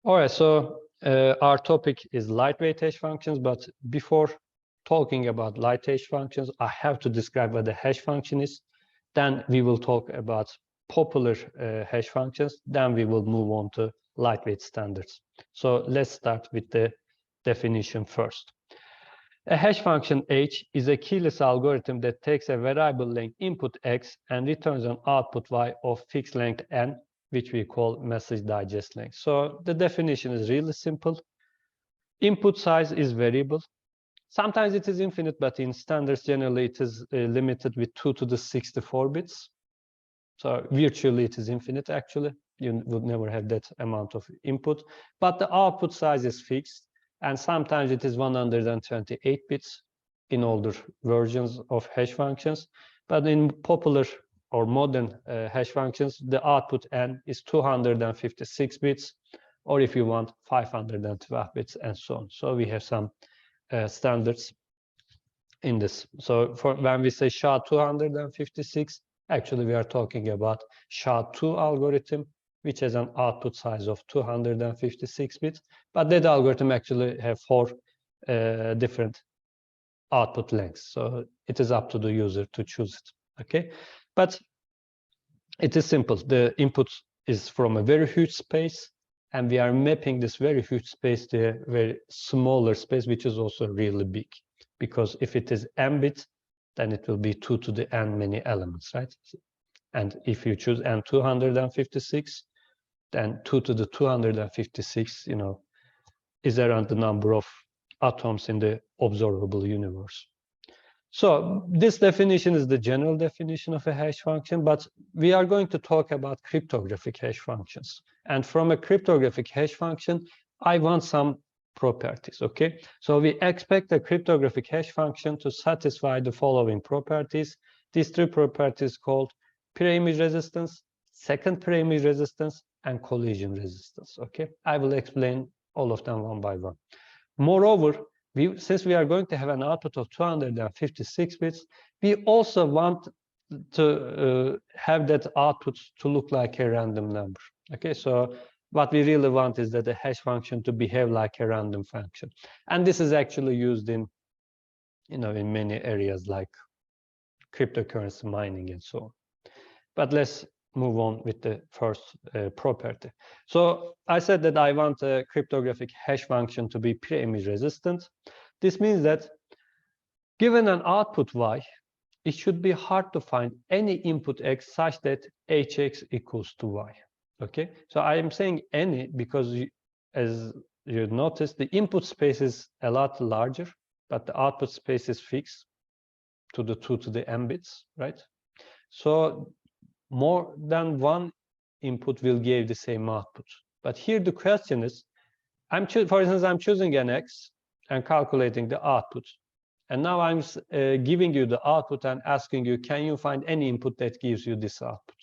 All right, so our topic is lightweight hash functions, but before talking about lightweight hash functions, I have to describe what a hash function is. Then we will talk about popular hash functions. Then we will move on to lightweight standards. So let's start with the definition first. A hash function h is a keyless algorithm that takes a variable length input x and returns an output y of fixed length n, which we call message digest length. So the definition is really simple. Input size is variable. Sometimes it is infinite, but in standards, generally it is limited with 2 to the 64 bits. So virtually it is infinite, actually. You would never have that amount of input. But the output size is fixed. And sometimes it is 128 bits in older versions of hash functions. But in popular or modern hash functions, the output n is 256 bits, or if you want, 512 bits, and so on. So we have some standards in this. So for when we say SHA-256, actually we are talking about SHA-2 algorithm, which has an output size of 256 bits, but that algorithm actually have 4 different output lengths. So it is up to the user to choose it, okay? But it is simple. The input is from a very huge space, and we are mapping this very huge space to a very smaller space, which is also really big. Because if it is n bit, then it will be 2 to the n many elements, right? And if you choose n256, then 2 to the 256, is around the number of atoms in the observable universe. So this definition is the general definition of a hash function, but we are going to talk about cryptographic hash functions. And from a cryptographic hash function, I want some properties, okay? So we expect a cryptographic hash function to satisfy the following properties. These 3 properties called pre-image resistance, second pre-image resistance, and collision resistance, okay? I will explain all of them one by one. Moreover, since we are going to have an output of 256 bits, we also want to have that output to look like a random number, okay? So what we really want is that the hash function to behave like a random function. And this is actually used in, in many areas like cryptocurrency mining and so on. But let's move on with the first property. So I said that I want a cryptographic hash function to be pre-image resistant. This means that given an output y, it should be hard to find any input x such that hx equals to y. Okay, so I am saying any because as you notice, the input space is a lot larger, but the output space is fixed to the 2 to the n bits, right? So more than one input will give the same output. But here the question is, for instance, I'm choosing an x and calculating the output. And now I'm giving you the output and asking you, can you find any input that gives you this output?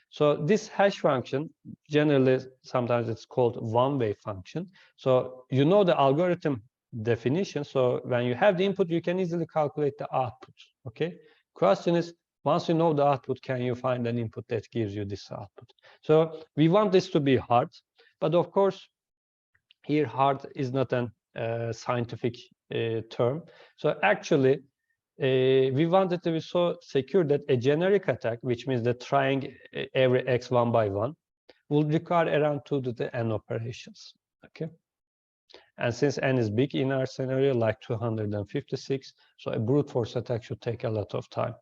So this hash function, generally, sometimes it's called one-way function. So you know the algorithm definition. So when you have the input, you can easily calculate the output, okay? Question is, once you know the output, can you find an input that gives you this output? So we want this to be hard, but of course, here hard is not a scientific term. So actually, we want it to be so secure that a generic attack, which means that trying every x one by one, will require around 2 to the n operations, okay? And since n is big in our scenario, like 256, so a brute force attack should take a lot of time.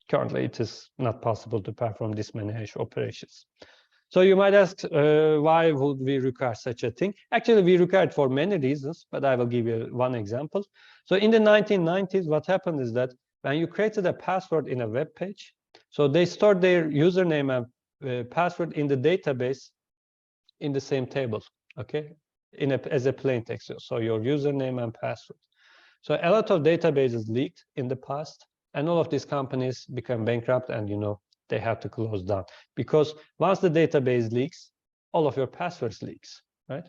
Currently, it is not possible to perform this many hash operations. So you might ask, why would we require such a thing? Actually, we require it for many reasons, but I will give you one example. So in the 1990s, what happened is that when you created a password in a web page, so they stored their username and password in the database in the same table, okay, as a plain text. So your username and password. So a lot of databases leaked in the past, and all of these companies become bankrupt, and they have to close down, because once the database leaks, all of your passwords leaks, right?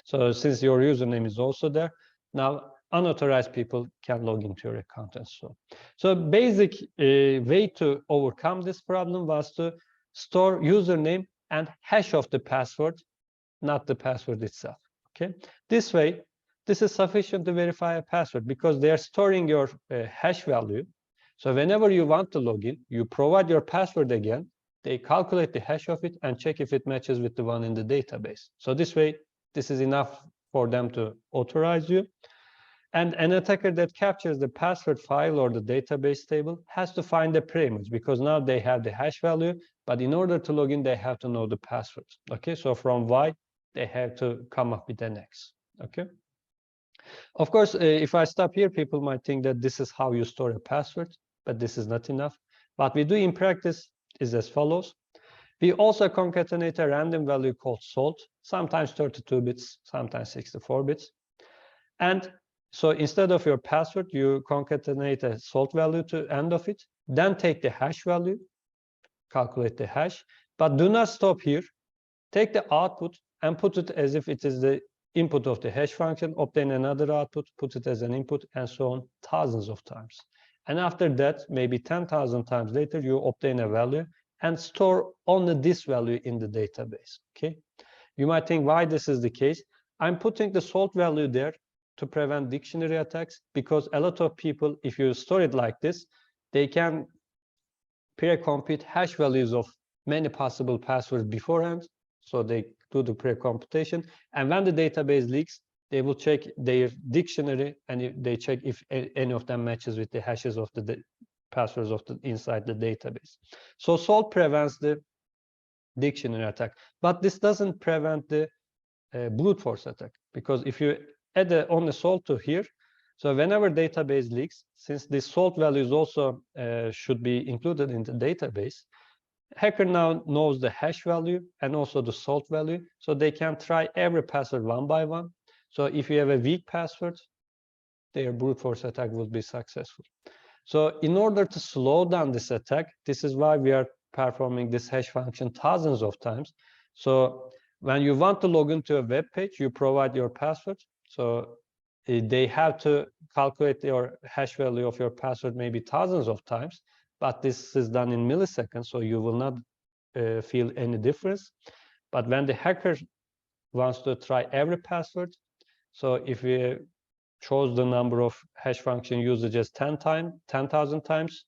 So since your username is also there, now unauthorized people can log into your account and so on. So basic way to overcome this problem was to store username and hash of the password not the password itself. Okay, this way, this is sufficient to verify a password because they are storing your hash value. So whenever you want to log in, you provide your password again, they calculate the hash of it and check if it matches with the one in the database. So this way, this is enough for them to authorize you. And an attacker that captures the password file or the database table has to find the preimage because now they have the hash value, but in order to log in, they have to know the password. Okay, so from Y, they have to come up with an X. Okay. Of course, if I stop here, people might think that this is how you store a password, but this is not enough. What we do in practice is as follows. We also concatenate a random value called salt, sometimes 32 bits, sometimes 64 bits. And so instead of your password, you concatenate a salt value to end of it, then take the hash value, calculate the hash, but do not stop here. Take the output and put it as if it is the input of the hash function, obtain another output, put it as an input, and so on, thousands of times. And after that, maybe 10,000 times later, you obtain a value and store only this value in the database, okay? You might think why this is the case. I'm putting the salt value there to prevent dictionary attacks because a lot of people, if you store it like this, they can pre-compute hash values of many possible passwords beforehand. So they do the pre-computation. And when the database leaks, they will check their dictionary and they check if any of them matches with the hashes of the passwords of the inside the database. So salt prevents the dictionary attack, but this doesn't prevent the brute force attack, because if you add only salt to here, so whenever database leaks, since the salt values also should be included in the database, hacker now knows the hash value and also the salt value, so they can try every password one by one. So if you have a weak password, their brute force attack will be successful. So in order to slow down this attack, this is why we are performing this hash function thousands of times. So when you want to log into a web page, you provide your password. So they have to calculate your hash value of your password maybe thousands of times, but this is done in milliseconds, so you will not feel any difference. But when the hacker wants to try every password, so if we chose the number of hash function usages 10,000 times,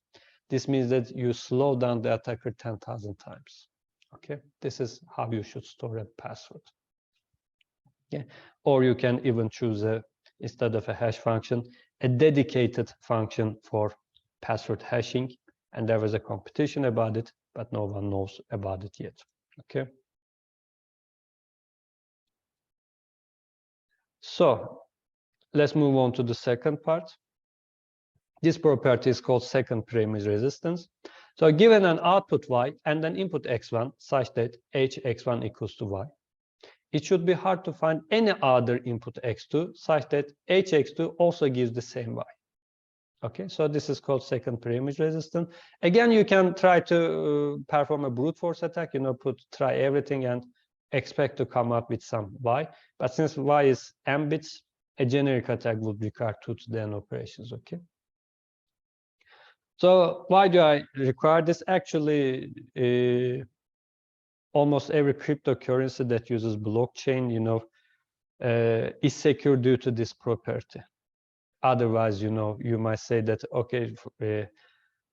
this means that you slow down the attacker 10,000 times. Okay, this is how you should store a password. Yeah, or you can even choose instead of a hash function, a dedicated function for password hashing, and there was a competition about it, but no one knows about it yet. Okay. So let's move on to the second part. This property is called second preimage resistance. So given an output y and an input x1 such that h x1 equals to y, it should be hard to find any other input x2 such that h x2 also gives the same y. Okay, so this is called second preimage resistance. Again, you can try to perform a brute force attack, try everything and expect to come up with some y. But since y is m bits, a generic attack would require 2 to the n operations, okay? So why do I require this? Actually, almost every cryptocurrency that uses blockchain, is secure due to this property. Otherwise, you might say that, okay,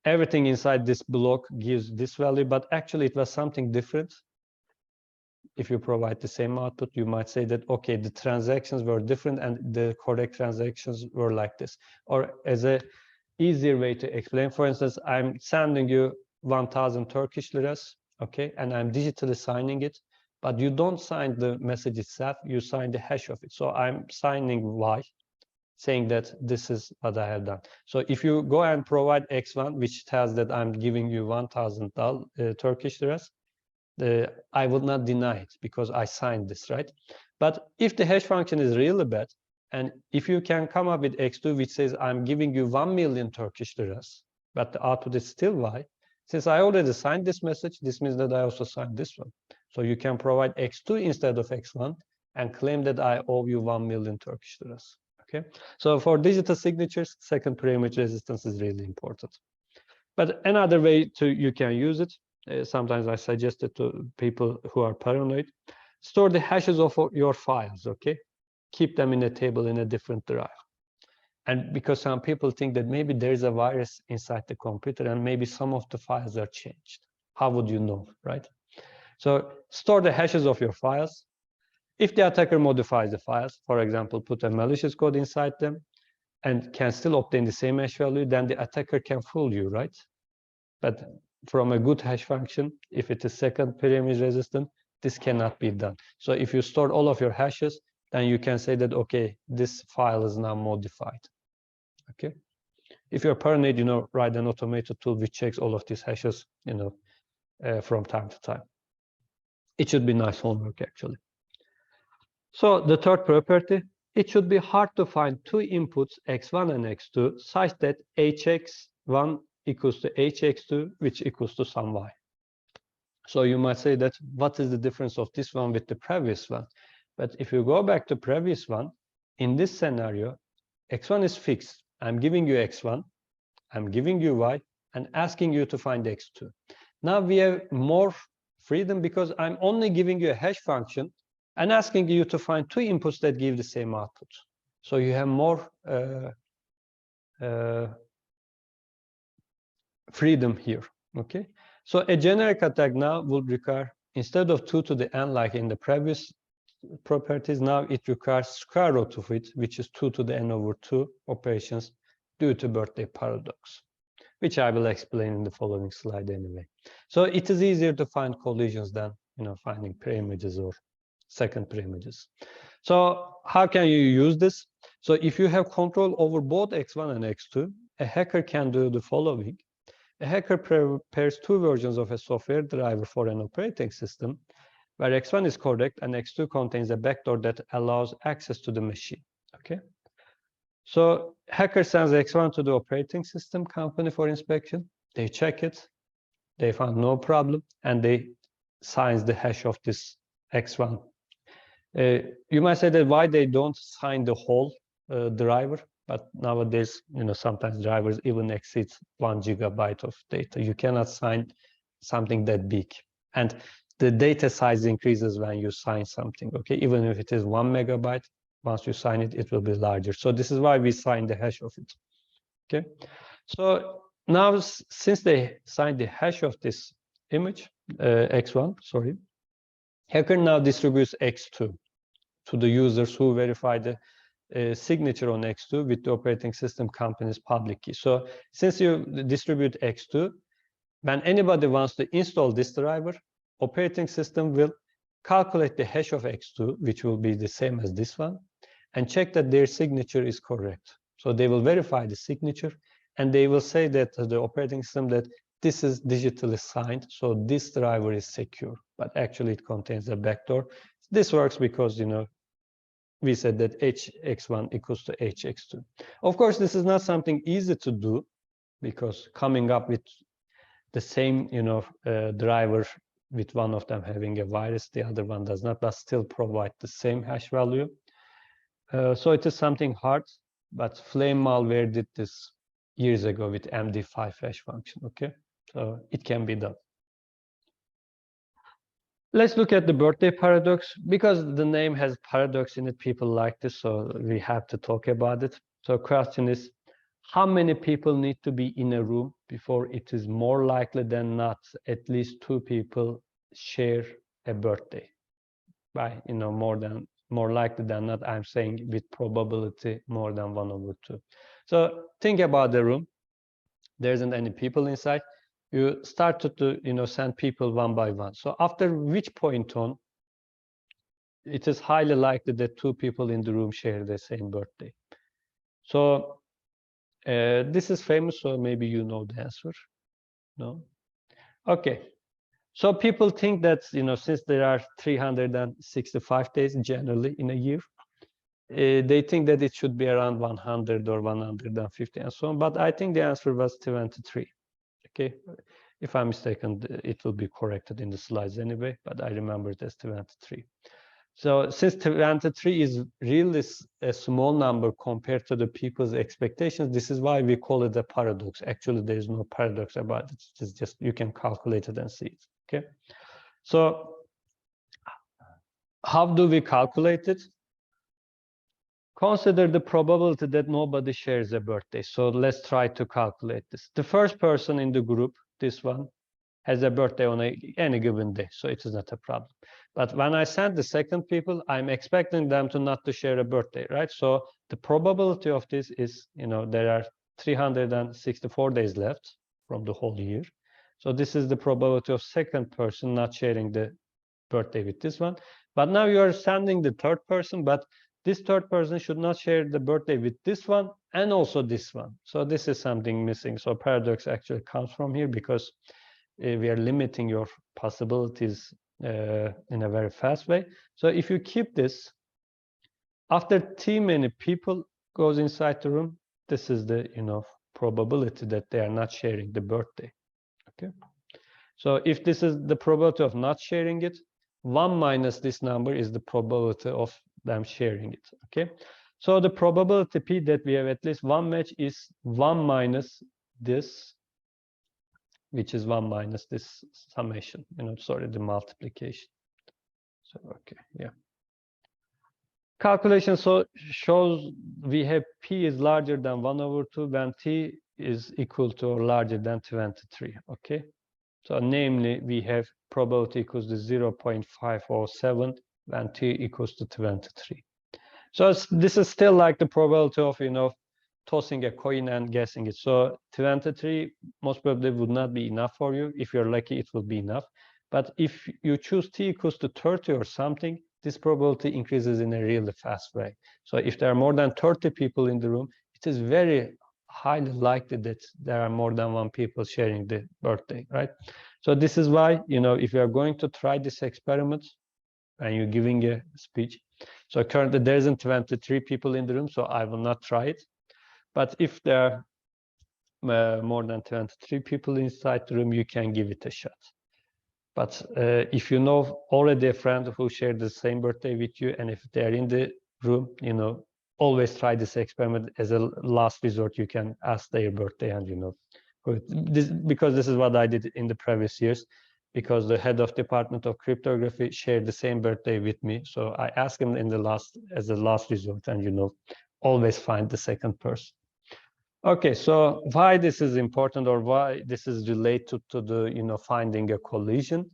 everything inside this block gives this value, but actually it was something different. If you provide the same output, you might say that, okay, the transactions were different and the correct transactions were like this. Or as a easier way to explain, for instance, I'm sending you 1,000 Turkish liras, okay, and I'm digitally signing it, but you don't sign the message itself, you sign the hash of it. So I'm signing Y, saying that this is what I have done. So if you go and provide X1, which tells that I'm giving you 1,000 Turkish liras, I will not deny it because I signed this, right? But if the hash function is really bad, and if you can come up with X2, which says I'm giving you 1 million Turkish liras, but the output is still Y, since I already signed this message, this means that I also signed this one. So you can provide X2 instead of X1 and claim that I owe you 1 million Turkish liras. Okay, so for digital signatures, second preimage resistance is really important. But another way you can use it, sometimes I suggest it to people who are paranoid. Store the hashes of your files, okay? Keep them in a table in a different drive. And because some people think that maybe there's a virus inside the computer and maybe some of the files are changed. How would you know, right? So store the hashes of your files. If the attacker modifies the files, for example, put a malicious code inside them and can still obtain the same hash value, then the attacker can fool you, right? But from a good hash function, if it is second preimage resistant, this cannot be done. So if you store all of your hashes, then you can say that, okay, this file is now modified. Okay. If you're paranoid, write an automated tool which checks all of these hashes, from time to time. It should be nice homework, actually. So the third property, it should be hard to find two inputs, x1 and x2, such that hx1 equals to hx2, which equals to some y. So you might say that, what is the difference of this one with the previous one? But if you go back to previous one, in this scenario, x1 is fixed. I'm giving you x1, I'm giving you y, and asking you to find x2. Now we have more freedom because I'm only giving you a hash function and asking you to find two inputs that give the same output. So you have more freedom here, okay? So a generic attack now would require, instead of 2 to the n like in the previous properties, now it requires square root of it, which is 2 to the n over 2 operations due to birthday paradox, which I will explain in the following slide anyway. So it is easier to find collisions than finding preimages or second preimages. So how can you use this? So if you have control over both x1 and x2, a hacker can do the following. A hacker prepares two versions of a software driver for an operating system, where x1 is correct and x2 contains a backdoor that allows access to the machine. Okay. So hacker sends x1 to the operating system company for inspection. They check it. They found no problem, and they sign the hash of this x1. You might say that why they don't sign the whole driver, but nowadays, sometimes drivers even exceed 1 gigabyte of data. You cannot sign something that big. And the data size increases when you sign something, okay? Even if it is 1 megabyte, once you sign it, it will be larger. So this is why we sign the hash of it, okay? So now, since they signed the hash of this image, x1, sorry, hacker now distributes x2 to the users who verify the signature on x2 with the operating system company's public key. So since you distribute x2, when anybody wants to install this driver, operating system will calculate the hash of x2, which will be the same as this one, and check that their signature is correct. So they will verify the signature, and they will say that to the operating system that this is digitally signed, so this driver is secure, but actually it contains a backdoor. This works because, we said that hx1 equals to hx2. Of course, this is not something easy to do, because coming up with the same, driver with one of them having a virus, the other one does not, but still provide the same hash value. So it is something hard, but Flame malware did this years ago with MD5 hash function, okay? So it can be done. Let's look at the birthday paradox. Because the name has paradox in it, people like this, so we have to talk about it. So question is, how many people need to be in a room before it is more likely than not at least 2 people share a birthday? By, more likely than not, I'm saying with probability more than 1 over 2. So think about the room. There isn't any people inside. You started to, send people one by one. So after which point on, it is highly likely that 2 people in the room share the same birthday. So this is famous, so maybe you know the answer. No? Okay. So people think that, since there are 365 days generally in a year, they think that it should be around 100 or 150 and so on. But I think the answer was 23. Okay. If I'm mistaken, it will be corrected in the slides anyway, but I remember it as 23. So since 23 is really a small number compared to the people's expectations, this is why we call it a paradox. Actually, there is no paradox about it. It's just, you can calculate it and see it, okay? So How do we calculate it? Consider the probability that nobody shares a birthday. So let's try to calculate this. The first person in the group, this one, has a birthday on any given day, so it is not a problem. But when I send the second people, I'm expecting them to not to share a birthday, right? So the probability of this is, there are 364 days left from the whole year. So this is the probability of second person not sharing the birthday with this one. But now you are sending the third person, but this third person should not share the birthday with this one and also this one. So this is something missing. So paradox actually comes from here because we are limiting your possibilities in a very fast way. So if you keep this, after too many people goes inside the room, this is the probability that they are not sharing the birthday. Okay. So if this is the probability of not sharing it, 1 minus this number is the probability of them sharing it. Okay. So the probability P that we have at least one match is 1 minus this, which is 1 minus this summation, the multiplication. So, okay, yeah. Calculation shows we have P is larger than 1/2 when T is equal to or larger than 23, okay? So namely, we have probability equals to 0.507 when T equals to 23. So this is still like the probability of, tossing a coin and guessing it. So 23 most probably would not be enough for you. If you're lucky, it will be enough. But if you choose T equals to 30 or something, this probability increases in a really fast way. So if there are more than 30 people in the room, it is very highly likely that there are more than one people sharing the birthday, right? So this is why, if you are going to try this experiment and you're giving a speech, so currently there isn't 23 people in the room, so I will not try it. But if there are more than 23 people inside the room, you can give it a shot. But if you know already a friend who shared the same birthday with you, and if they're in the room, always try this experiment as a last resort. You can ask their birthday and, because this is what I did in the previous years, because the head of department of cryptography shared the same birthday with me. So I asked him as a last resort and, always find the second person. Okay, so why this is important or why this is related to the, finding a collision?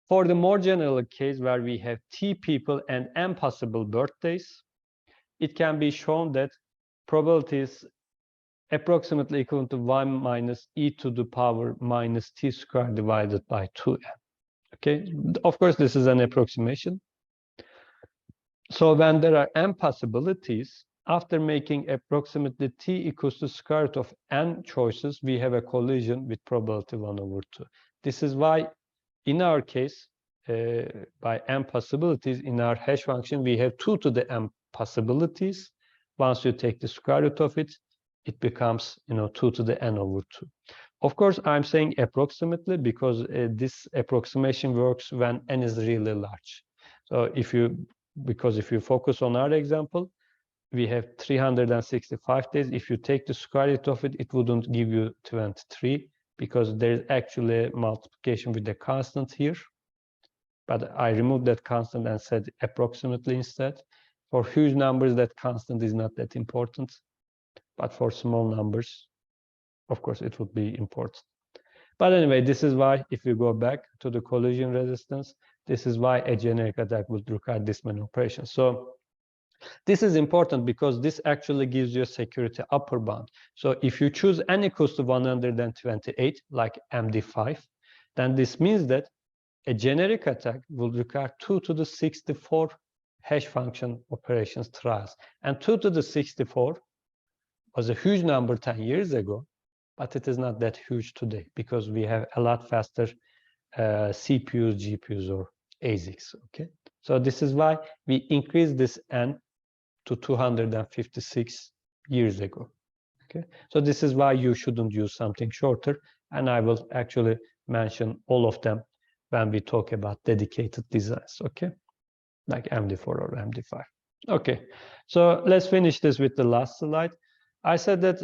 For the more general case where we have T people and N possible birthdays, it can be shown that probability is approximately equal to 1 minus e to the power minus t squared divided by 2n. Okay, of course, this is an approximation. So when there are n possibilities, after making approximately t equals to square root of n choices, we have a collision with probability 1/2. This is why, in our case, by n possibilities in our hash function, we have 2 to the n possibilities. Once you take the square root of it, it becomes 2 to the n/2. Of course, I'm saying approximately because this approximation works when n is really large. So if you focus on our example, we have 365 days. If you take the square root of it, it wouldn't give you 23 because there's actually a multiplication with the constant here. But I removed that constant and said approximately instead. For huge numbers, that constant is not that important. But for small numbers, of course, it would be important. But anyway, this is why, if you go back to the collision resistance, this is why a generic attack would require this many operations. So this is important because this actually gives you a security upper bound. So if you choose n equals to 128, like MD5, then this means that a generic attack will require 2 to the 64 hash function operations trials. And 2 to the 64 was a huge number 10 years ago, but it is not that huge today because we have a lot faster CPUs, GPUs, or ASICs, okay? So this is why we increased this n to 256 years ago, okay? So this is why you shouldn't use something shorter, and I will actually mention all of them when we talk about dedicated designs, okay? Like MD4 or MD5. Okay, so let's finish this with the last slide. I said that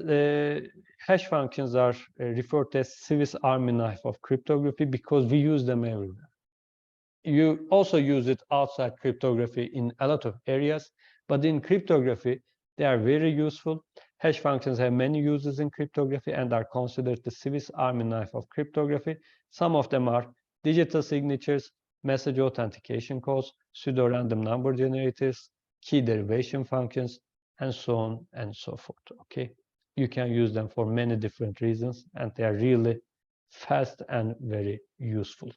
hash functions are referred to as Swiss Army knife of cryptography because we use them everywhere. you also use it outside cryptography in a lot of areas, but in cryptography, they are very useful. Hash functions have many uses in cryptography and are considered the Swiss Army knife of cryptography. Some of them are digital signatures, message authentication codes, pseudo-random number generators, key derivation functions, and so on and so forth. Okay, you can use them for many different reasons, and they are really fast and very useful.